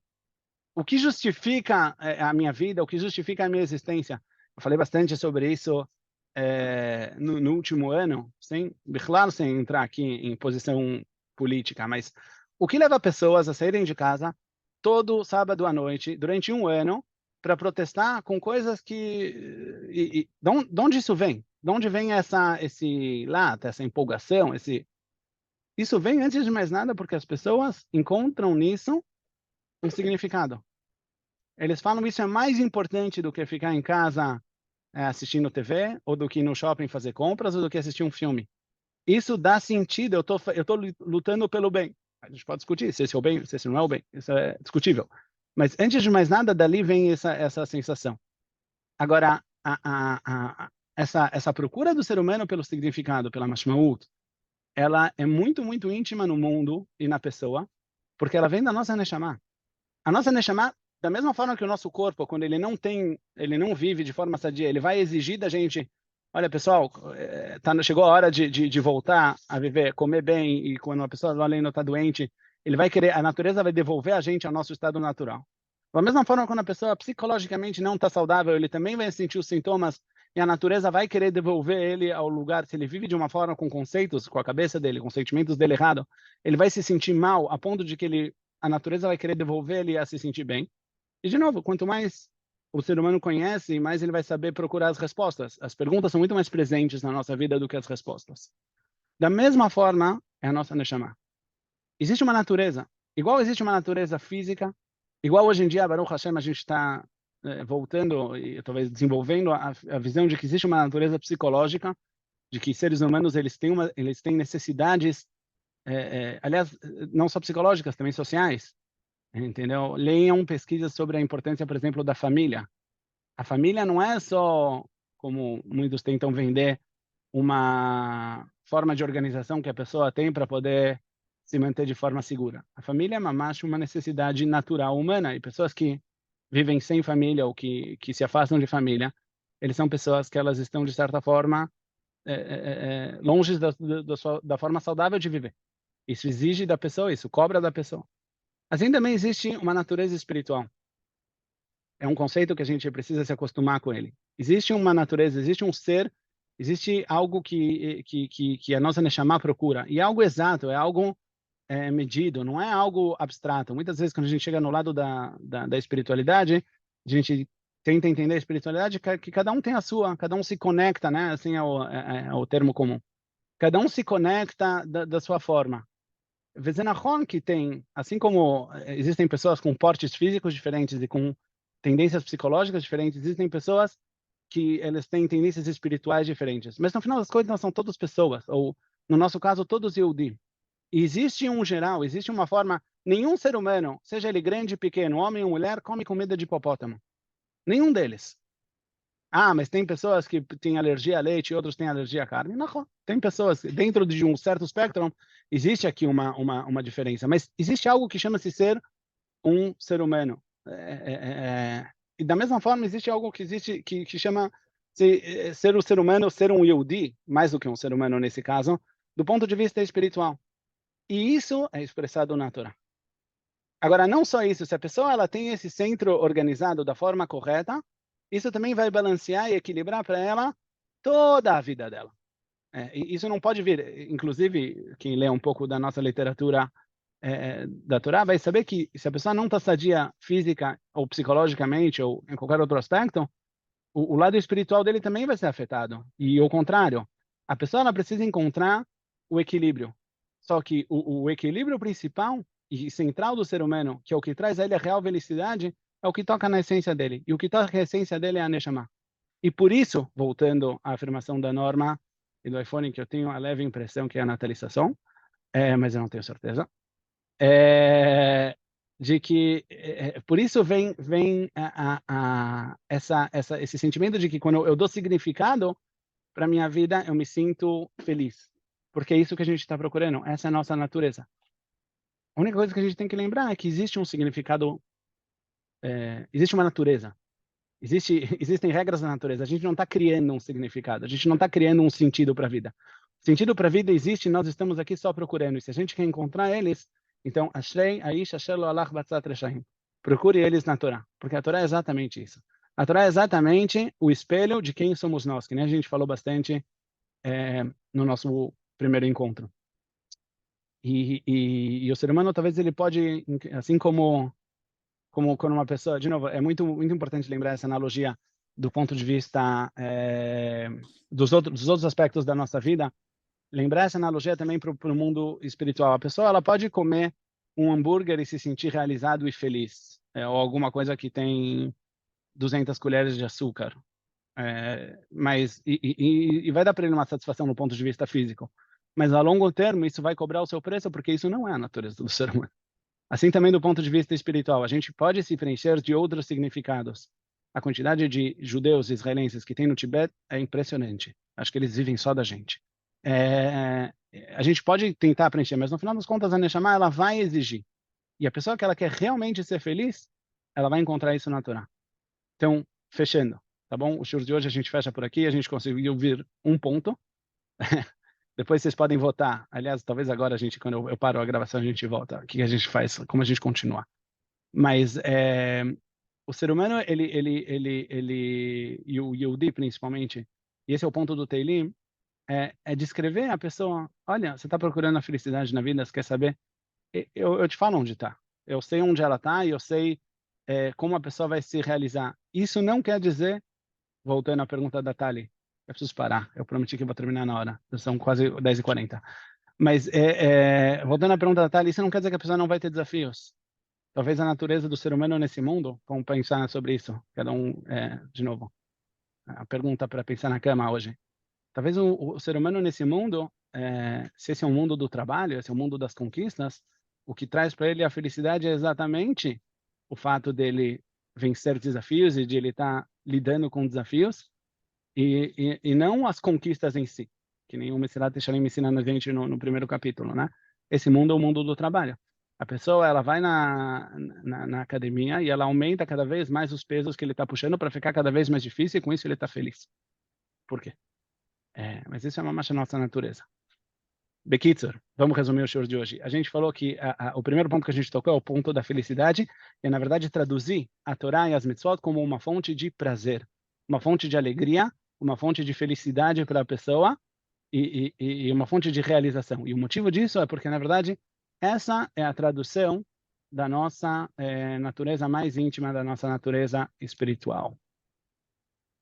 O que justifica a minha vida? O que justifica a minha existência? Eu falei bastante sobre isso no último ano, claro, sem entrar aqui em posição política, mas o que leva pessoas a saírem de casa todo sábado à noite, durante um ano, para protestar com coisas que... de onde isso vem? De onde vem esse lata, essa empolgação, Isso vem, antes de mais nada, porque as pessoas encontram nisso um significado. Eles falam que isso é mais importante do que ficar em casa assistindo TV, ou do que ir no shopping fazer compras, ou do que assistir um filme. Isso dá sentido, eu tô lutando pelo bem. A gente pode discutir se esse é o bem, se esse não é o bem, isso é discutível. Mas, antes de mais nada, dali vem essa sensação. Agora, essa procura do ser humano pelo significado, pela mashmaut, ela é muito, muito íntima no mundo e na pessoa, porque ela vem da nossa Neshama. A nossa Neshama, da mesma forma que o nosso corpo, quando ele não vive de forma sadia, ele vai exigir da gente, olha pessoal, chegou a hora de voltar a viver, comer bem, e quando uma pessoa além não está doente, ele vai querer, a natureza vai devolver a gente ao nosso estado natural. Da mesma forma, quando a pessoa psicologicamente não está saudável, ele também vai sentir os sintomas e a natureza vai querer devolver ele ao lugar. Se ele vive de uma forma com conceitos, com a cabeça dele, com sentimentos dele errado, ele vai se sentir mal a ponto de que a natureza vai querer devolver ele a se sentir bem. E, de novo, quanto mais o ser humano conhece, mais ele vai saber procurar as respostas. As perguntas são muito mais presentes na nossa vida do que as respostas. Da mesma forma, é a nossa Neshama. Existe uma natureza. Igual existe uma natureza física, igual hoje em dia, Baruch Hashem, a gente está voltando e talvez desenvolvendo a visão de que existe uma natureza psicológica, de que seres humanos eles têm necessidades, aliás, não só psicológicas, também sociais. Entendeu? Leiam pesquisas sobre a importância, por exemplo, da família. A família não é só, como muitos tentam vender, uma forma de organização que a pessoa tem para poder se manter de forma segura. A família é uma necessidade natural humana, e pessoas que vivem sem família ou que se afastam de família, eles são pessoas que elas estão, de certa forma, longe da forma saudável de viver. Isso exige da pessoa, isso cobra da pessoa. Assim também existe uma natureza espiritual. É um conceito que a gente precisa se acostumar com ele. Existe uma natureza, existe um ser, existe algo que a nossa Neshama procura. E é algo exato, é algo medido, não é algo abstrato. Muitas vezes, quando a gente chega no lado da espiritualidade, a gente tenta entender a espiritualidade que cada um tem a sua, cada um se conecta, né? Assim é o termo comum. Cada um se conecta da sua forma. Vezenachon que tem, assim como existem pessoas com portes físicos diferentes e com tendências psicológicas diferentes, existem pessoas que elas têm tendências espirituais diferentes. Mas no final das contas, nós somos todas pessoas, ou no nosso caso, todos Yehudi. E existe um geral, existe uma forma, nenhum ser humano, seja ele grande, pequeno, homem ou mulher, come comida de hipopótamo. Nenhum deles. mas tem pessoas que têm alergia a leite e outros têm alergia à carne. Não, tem pessoas, dentro de um certo espectro, existe aqui uma diferença. Mas existe algo que chama-se ser um ser humano. E da mesma forma, existe algo que chama ser o ser humano, ser um Yehudi, mais do que um ser humano nesse caso, do ponto de vista espiritual. E isso é expressado na Torá. Agora, não só isso, se a pessoa ela tem esse centro organizado da forma correta, isso também vai balancear e equilibrar para ela toda a vida dela. E isso não pode vir, inclusive, quem lê um pouco da nossa literatura da Torá vai saber que se a pessoa não está sadia física ou psicologicamente ou em qualquer outro aspecto, o lado espiritual dele também vai ser afetado. E ao contrário, a pessoa ela precisa encontrar o equilíbrio. Só que o equilíbrio principal e central do ser humano, que é o que traz a ele a real felicidade, é o que toca na essência dele. E o que toca na essência dele é a Neshama. E por isso, voltando à afirmação da Norma e do iPhone, que eu tenho a leve impressão que é a natalização, mas eu não tenho certeza, de que por isso vem esse sentimento de que quando eu dou significado para minha vida, eu me sinto feliz. Porque é isso que a gente está procurando, essa é a nossa natureza. A única coisa que a gente tem que lembrar é que existe um significado, existe uma natureza. Existem regras da natureza. A gente não está criando um significado. A gente não está criando um sentido para a vida. O sentido para a vida existe e nós estamos aqui só procurando. E se a gente quer encontrar eles, então, Ashrei, Aish, Asher Lo Alach Batzat Reshaim. Procure eles na Torá. Porque a Torá é exatamente isso. A Torá é exatamente o espelho de quem somos nós, que nem a gente falou bastante no nosso primeiro encontro. E o ser humano, talvez ele pode, assim como quando uma pessoa, de novo, é muito importante lembrar essa analogia do ponto de vista dos outros aspectos da nossa vida, lembrar essa analogia também para o mundo espiritual. A pessoa ela pode comer um hambúrguer e se sentir realizado e feliz, ou alguma coisa que tem 200 colheres de açúcar, mas vai dar para ele uma satisfação no ponto de vista físico. Mas a longo termo isso vai cobrar o seu preço, porque isso não é a natureza do ser humano. Assim também do ponto de vista espiritual, a gente pode se preencher de outros significados. A quantidade de judeus israelenses que tem no Tibete é impressionante. Acho que eles vivem só da gente. A gente pode tentar preencher, mas no final das contas a Neshama ela vai exigir. E a pessoa que ela quer realmente ser feliz, ela vai encontrar isso na Torá. Então, fechando, tá bom? O show de hoje a gente fecha por aqui, a gente conseguiu vir um ponto. Depois vocês podem votar. Aliás, talvez agora a gente, quando eu paro a gravação, a gente volta. O que a gente faz? Como a gente continua? Mas o ser humano, e o Yehudi principalmente, e esse é o ponto do Teilim, é descrever a pessoa. Olha, você está procurando a felicidade na vida, você quer saber? Eu te falo onde está. Eu sei onde ela está e eu sei como a pessoa vai se realizar. Isso não quer dizer, voltando à pergunta da Thali, eu preciso parar. Eu prometi que eu vou terminar na hora. São quase 10h40. Mas, voltando à pergunta da Thali, isso não quer dizer que a pessoa não vai ter desafios. Talvez a natureza do ser humano nesse mundo, vamos pensar sobre isso. Cada um, de novo, a pergunta para pensar na cama hoje. Talvez o ser humano nesse mundo, se esse é um mundo do trabalho, esse é um mundo das conquistas, o que traz para ele a felicidade é exatamente o fato dele vencer desafios e de ele estar lidando com desafios, e não as conquistas em si, que nem o Mesilat Yesharim me ensina a gente no primeiro capítulo, né? Esse mundo é o mundo do trabalho. A pessoa ela vai na academia e ela aumenta cada vez mais os pesos que ele está puxando para ficar cada vez mais difícil, e com isso ele está feliz. Por quê? Mas isso é uma marcha nossa natureza. Bekitzer, vamos resumir o show de hoje. A gente falou que o primeiro ponto que a gente tocou é o ponto da felicidade, e na verdade traduzir a Torá e as mitzvot como uma fonte de prazer, uma fonte de alegria, uma fonte de felicidade para a pessoa e uma fonte de realização. E o motivo disso é porque, na verdade, essa é a tradução da nossa natureza mais íntima, da nossa natureza espiritual.